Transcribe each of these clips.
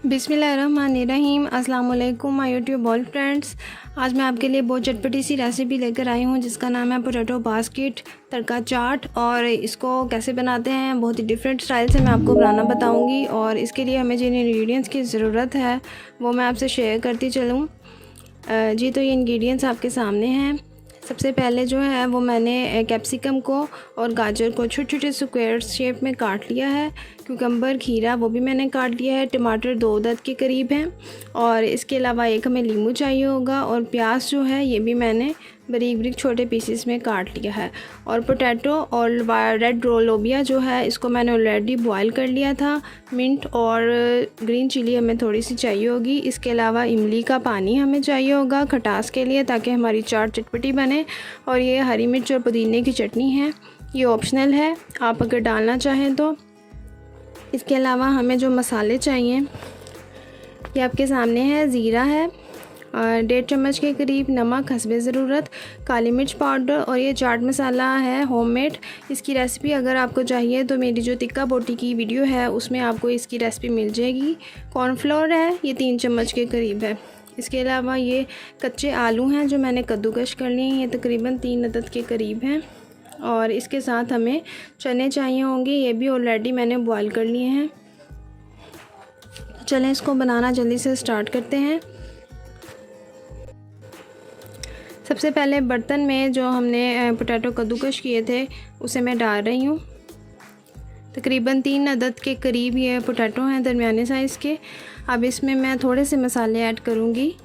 बिस्मिल्लाहिर्रहमानिर्रहीम। अस्सलाम वालेकुम माय यूट्यूब ऑल फ्रेंड्स। आज मैं आपके लिए बहुत चटपटी सी रेसिपी लेकर आई हूँ जिसका नाम है पोटैटो बास्केट तड़का चाट। और इसको कैसे बनाते हैं बहुत ही डिफरेंट स्टाइल से मैं आपको बनाना बताऊँगी। और इसके लिए हमें जिन इंग्रेडिएंट्स की ज़रूरत है वो मैं आपसे शेयर करती चलूँ। जी तो ये इंग्रेडिएंट्स आपके सामने हैं। सबसे पहले जो है वो मैंने कैप्सिकम को और गाजर को छोटे छोटे स्क्वायर शेप में काट लिया है। क्यूकम्बर खीरा वो भी मैंने काट लिया है। टमाटर 2 अदद के करीब हैं। और इसके अलावा एक हमें नींबू चाहिए होगा। और प्याज जो है ये भी मैंने बारीक बारीक छोटे पीसेस में काट लिया है। और पोटैटो और रेड लोबिया जो है इसको मैंने ऑलरेडी बॉईल कर लिया था। मिंट और ग्रीन चिली हमें थोड़ी सी चाहिए होगी। इसके अलावा इमली का पानी हमें चाहिए होगा खटास के लिए ताकि हमारी चाट चटपटी बने। और ये हरी मिर्च और पुदीने की चटनी है, ये ऑप्शनल है, आप अगर डालना चाहें तो। इसके अलावा हमें जो मसाले चाहिए ये आपके सामने है। ज़ीरा है और 1.5 चम्मच के करीब, नमक हस्बे ज़रूरत, काली मिर्च पाउडर और ये चाट मसाला है होममेड। इसकी रेसिपी अगर आपको चाहिए तो मेरी जो टिक्का बोटी की वीडियो है उसमें आपको इसकी रेसिपी मिल जाएगी। कॉर्नफ्लोर है ये 3 चम्मच के करीब है। इसके अलावा ये कच्चे आलू हैं जो मैंने कद्दूकश कर लिए हैं, ये तकरीबन 3 अदद के करीब हैं। और इसके साथ हमें चने चाहिए होंगे, ये भी ऑलरेडी मैंने बॉईल कर लिए हैं। चलें इसको बनाना जल्दी से स्टार्ट करते हैं। सबसे पहले बर्तन में जो हमने पोटैटो कद्दूकश किए थे उसे मैं डाल रही हूँ। तकरीबन 3 अदद के करीब ये पोटैटो हैं दरमियाने साइज़ के। अब इसमें मैं थोड़े से मसाले ऐड करूँगी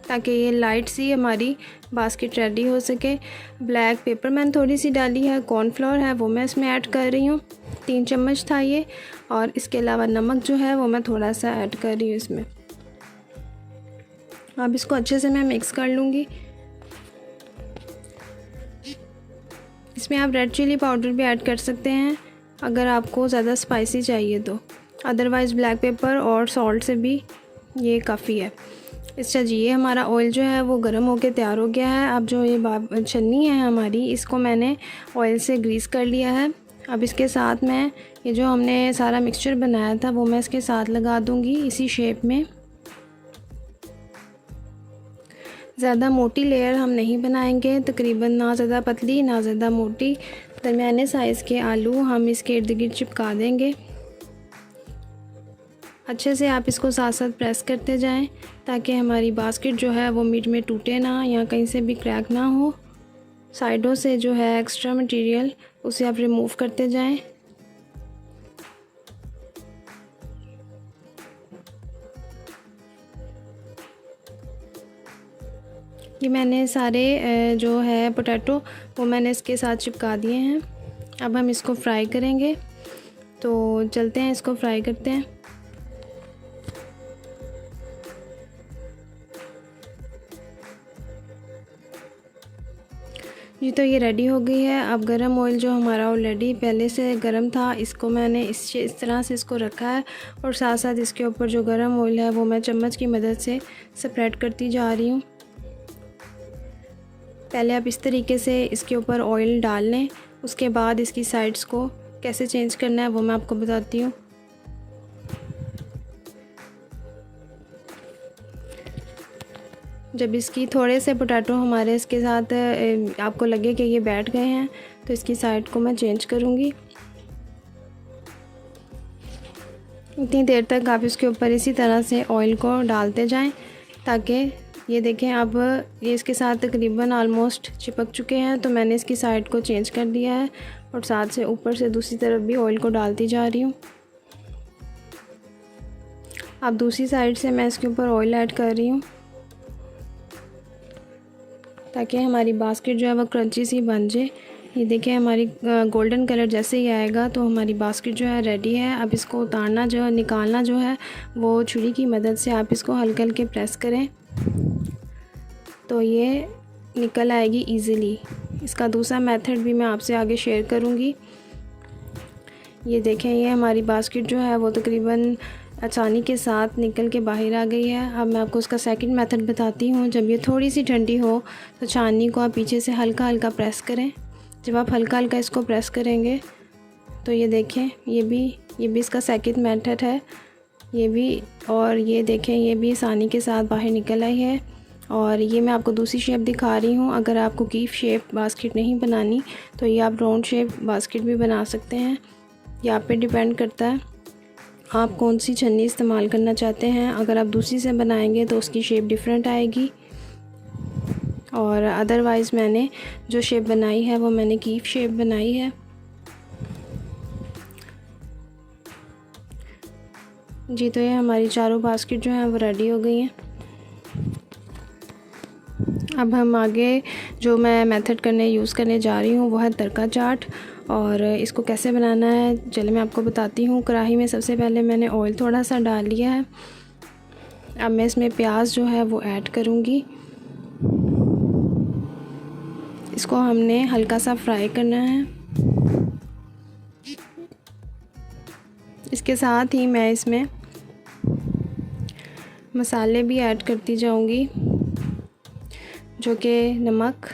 ताकि ये लाइट सी हमारी बास्केट रेडी हो सके। ब्लैक पेपर मैंने थोड़ी सी डाली है। कॉर्नफ्लोर है वो मैं इसमें ऐड कर रही हूँ, 3 चम्मच था ये। और इसके अलावा नमक जो है वो मैं थोड़ा सा ऐड कर रही हूँ इसमें। अब इसको अच्छे से मैं मिक्स कर लूँगी। इसमें आप रेड चिली पाउडर भी ऐड कर सकते हैं अगर आपको ज़्यादा स्पाइसी चाहिए तो, अदरवाइज़ ब्लैक पेपर और सॉल्ट से भी ये काफ़ी है। अच्छा जी, ये हमारा ऑयल जो है वो गर्म होकर तैयार हो गया है। अब जो ये छन्नी है हमारी इसको मैंने ऑयल से ग्रीस कर लिया है। अब इसके साथ मैं ये जो हमने सारा मिक्सचर बनाया था वो मैं इसके साथ लगा दूँगी इसी शेप में। ज़्यादा मोटी लेयर हम नहीं बनाएंगे, तकरीबन ना ज़्यादा पतली ना ज़्यादा मोटी, दरमियाने साइज़ के आलू हम इसके इर्द गिर्द चिपका देंगे। अच्छे से आप इसको साथ साथ प्रेस करते जाएं ताकि हमारी बास्केट जो है वो मिड में टूटे ना या कहीं से भी क्रैक ना हो। साइडों से जो है एक्स्ट्रा मटेरियल उसे आप रिमूव करते जाएं। ये मैंने सारे जो है पोटैटो वो मैंने इसके साथ चिपका दिए हैं। अब हम इसको फ्राई करेंगे, तो चलते हैं इसको फ्राई करते हैं। जी तो ये रेडी हो गई है। अब गरम ऑयल जो हमारा ऑलरेडी पहले से गरम था इसको मैंने इस तरह से इसको रखा है। और साथ साथ इसके ऊपर जो गरम ऑयल है वो मैं चम्मच की मदद से स्प्रेड करती जा रही हूँ। पहले आप इस तरीके से इसके ऊपर ऑयल डाल लें, उसके बाद इसकी साइड्स को कैसे चेंज करना है वो मैं आपको बताती हूँ। जब इसकी थोड़े से पोटैटो हमारे इसके साथ आपको लगे कि ये बैठ गए हैं तो इसकी साइड को मैं चेंज करूँगी। इतनी देर तक आप इसके ऊपर इसी तरह से ऑयल को डालते जाएं ताकि ये देखें अब ये इसके साथ तकरीबन आलमोस्ट चिपक चुके हैं। तो मैंने इसकी साइड को चेंज कर दिया है और साथ से ऊपर से दूसरी तरफ भी ऑयल को डालती जा रही हूँ। अब दूसरी साइड से मैं इसके ऊपर ऑयल ऐड कर रही हूँ ताकि हमारी बास्केट जो है वो क्रंची सी बन जाए। ये देखें हमारी गोल्डन कलर जैसे ही आएगा तो हमारी बास्केट जो है रेडी है। अब इसको उतारना जो है, निकालना जो है वो छुरी की मदद से आप इसको हल्के हल्के प्रेस करें तो ये निकल आएगी इजीली। इसका दूसरा मेथड भी मैं आपसे आगे शेयर करूँगी। ये देखें ये हमारी बास्केट जो है वो तकरीबन आसानी के साथ निकल के बाहर आ गई है। अब मैं आपको उसका सेकंड मेथड बताती हूँ। जब ये थोड़ी सी ठंडी हो तो छाननी को आप पीछे से हल्का हल्का प्रेस करें। जब आप हल्का हल्का इसको प्रेस करेंगे तो ये देखें ये भी इसका सेकंड मेथड है। ये भी, और ये देखें ये भी आसानी के साथ बाहर निकल आई है। और ये मैं आपको दूसरी शेप दिखा रही हूँ। अगर आपको कीफ शेप बास्केट नहीं बनानी तो ये आप राउंड शेप बास्केट भी बना सकते हैं। ये आप पे डिपेंड करता है आप कौन सी छन्नी इस्तेमाल करना चाहते हैं। अगर आप दूसरी से बनाएंगे तो उसकी शेप डिफरेंट आएगी, और अदरवाइज़ मैंने जो शेप बनाई है वो मैंने कीफ शेप बनाई है। जी, तो ये हमारी चारों बास्केट जो हैं वो रेडी हो गई हैं। अब हम आगे जो मैं मेथड यूज़ करने जा रही हूँ वो है तड़का चाट, और इसको कैसे बनाना है चलिए मैं आपको बताती हूँ। कढ़ाई में सबसे पहले मैंने ऑयल थोड़ा सा डाल लिया है। अब मैं इसमें प्याज जो है वो ऐड करूँगी। इसको हमने हल्का सा फ्राई करना है। इसके साथ ही मैं इसमें मसाले भी ऐड करती जाऊँगी, जो कि नमक,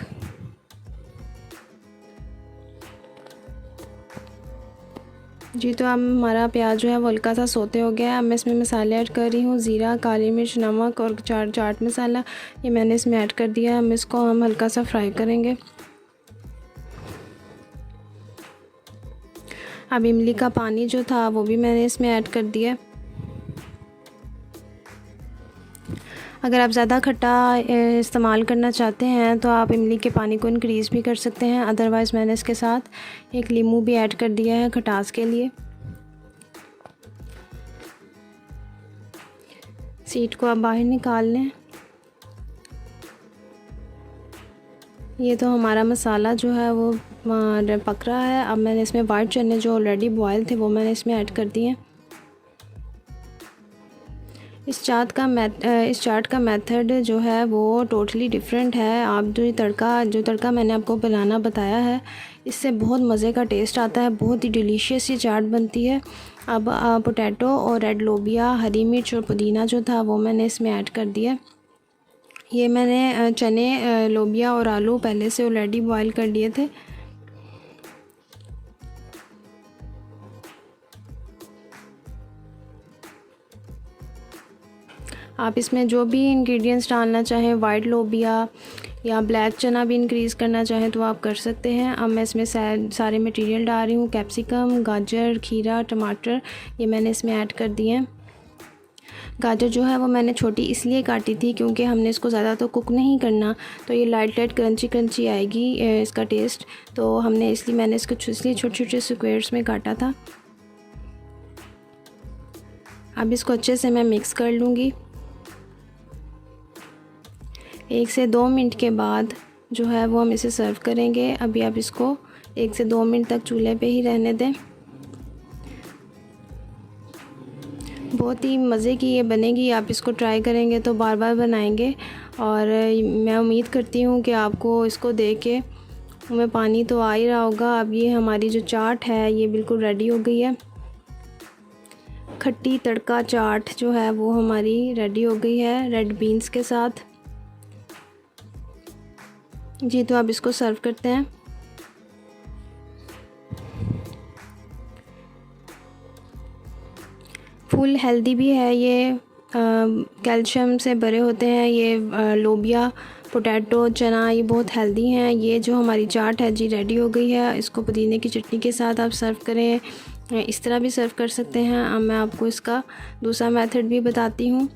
जी, तो अब हमारा प्याज जो है वो हल्का सा सोते हो गया है। अब मैं इसमें मसाले ऐड कर रही हूँ। ज़ीरा, काली मिर्च, नमक और चाट मसाला ये मैंने इसमें ऐड कर दिया है। हम इसको हल्का सा फ्राई करेंगे। अब इमली का पानी जो था वो भी मैंने इसमें ऐड कर दिया। अगर आप ज़्यादा खट्टा इस्तेमाल करना चाहते हैं तो आप इमली के पानी को इंक्रीज़ भी कर सकते हैं। अदरवाइज़ मैंने इसके साथ एक नींबू भी ऐड कर दिया है खटास के लिए। सीड को आप बाहर निकाल लें। ये तो हमारा मसाला जो है वो पक रहा है। अब मैंने इसमें वाइट चने जो ऑलरेडी बॉयल थे वो मैंने इसमें ऐड कर दिए। इस चाट का मेथड जो है वो टोटली डिफरेंट है। आप जो तड़का मैंने आपको बनाना बताया है, इससे बहुत मज़े का टेस्ट आता है। बहुत ही डिलीशियस ये चाट बनती है। अब पोटैटो और रेड लोबिया, हरी मिर्च और पुदीना जो था वो मैंने इसमें ऐड कर दिया। ये मैंने चने, लोबिया और आलू पहले से ऑलरेडी बॉयल कर लिए थे। आप इसमें जो भी इंग्रेडिएंट्स डालना चाहें, वाइट लोबिया या ब्लैक चना भी इंक्रीज़ करना चाहें तो आप कर सकते हैं। अब मैं इसमें सारे मटेरियल डाल रही हूँ। कैप्सिकम, गाजर, खीरा, टमाटर ये मैंने इसमें ऐड कर दिए हैं। गाजर जो है वो मैंने छोटी इसलिए काटी थी क्योंकि हमने इसको ज़्यादा तो कुक नहीं करना, तो ये लाइट क्रंची आएगी इसका टेस्ट। तो मैंने इसको इसलिए छोटे छोटे स्क्वेयर्स में काटा था। अब इसको अच्छे से मैं मिक्स कर लूँगी। 1 से 2 मिनट के बाद जो है वो हम इसे सर्व करेंगे। अभी आप इसको 1 से 2 मिनट तक चूल्हे पे ही रहने दें। बहुत ही मज़े की ये बनेगी। आप इसको ट्राई करेंगे तो बार बार बनाएंगे, और मैं उम्मीद करती हूँ कि आपको इसको देख के हमें पानी तो आ ही रहा होगा। अब ये हमारी जो चाट है ये बिल्कुल रेडी हो गई है। खट्टी तड़का चाट जो है वो हमारी रेडी हो गई है रेड बीन्स के साथ। जी, तो अब इसको सर्व करते हैं। फुल हेल्दी भी है ये, कैल्शियम से भरे होते हैं ये। लोबिया, पोटैटो, चना ये बहुत हेल्दी हैं। ये जो हमारी चाट है जी रेडी हो गई है। इसको पुदीने की चटनी के साथ आप सर्व करें, इस तरह भी सर्व कर सकते हैं। अब मैं आपको इसका दूसरा मेथड भी बताती हूँ।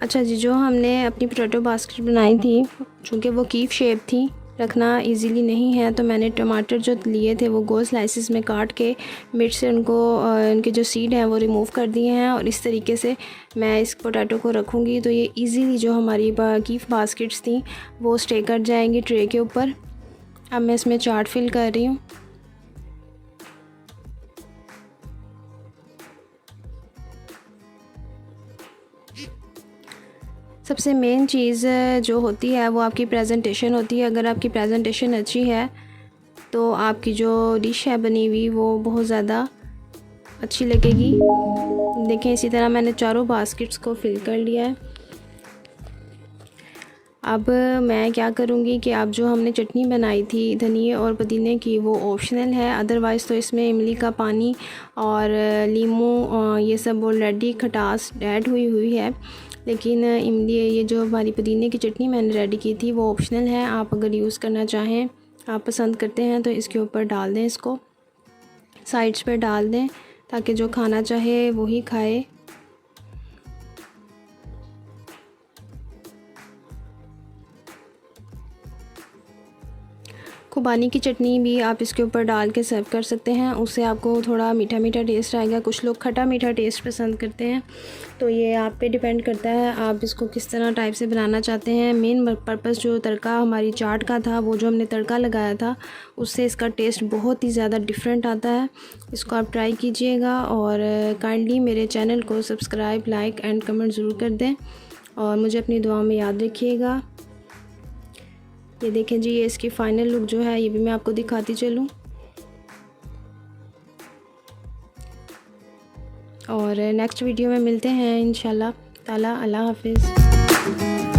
अच्छा जी, जो हमने अपनी पोटैटो बास्केट बनाई थी, चूँकि वो कीफ शेप थी, रखना इजीली नहीं है, तो मैंने टमाटर जो लिए थे वो गोल स्लाइसिस में काट के मिर्च से उनके जो सीड हैं वो रिमूव कर दिए हैं। और इस तरीके से मैं इस पोटैटो को रखूँगी तो ये इजीली जो हमारी कीफ बास्केट्स थी वो स्टे कर जाएंगी ट्रे के ऊपर। अब मैं इसमें चाट फिल कर रही हूँ। सबसे मेन चीज़ जो होती है वो आपकी प्रेजेंटेशन होती है। अगर आपकी प्रेजेंटेशन अच्छी है तो आपकी जो डिश है बनी हुई वो बहुत ज़्यादा अच्छी लगेगी। देखें, इसी तरह मैंने चारों बास्केट्स को फिल कर लिया है। अब मैं क्या करूँगी कि अब जो हमने चटनी बनाई थी धनिए और पुदीने की वो ऑप्शनल है, अदरवाइज़ तो इसमें इमली का पानी और नींबू ये सब ऑलरेडी खटास ऐड हुई है। लेकिन इमली ये जो हमारी पुदीने की चटनी मैंने रेडी की थी वो ऑप्शनल है। आप अगर यूज़ करना चाहें, आप पसंद करते हैं तो इसके ऊपर डाल दें, इसको साइड्स पे डाल दें ताकि जो खाना चाहे वही खाए। खुबानी की चटनी भी आप इसके ऊपर डाल के सर्व कर सकते हैं, उससे आपको थोड़ा मीठा मीठा टेस्ट आएगा। कुछ लोग खट्टा मीठा टेस्ट पसंद करते हैं, तो ये आप पे डिपेंड करता है आप इसको किस तरह टाइप से बनाना चाहते हैं। मेन पर्पस जो तड़का हमारी चाट का था, वो जो हमने तड़का लगाया था उससे इसका टेस्ट बहुत ही ज़्यादा डिफरेंट आता है। इसको आप ट्राई कीजिएगा और काइंडली मेरे चैनल को सब्सक्राइब, लाइक एंड कमेंट ज़रूर कर दें और मुझे अपनी दुआ में याद रखिएगा। ये देखें जी, ये इसकी फ़ाइनल लुक जो है ये भी मैं आपको दिखाती चलूँ। और नेक्स्ट वीडियो में मिलते हैं इंशाल्लाह ताला। अल्लाह हाफ़िज़।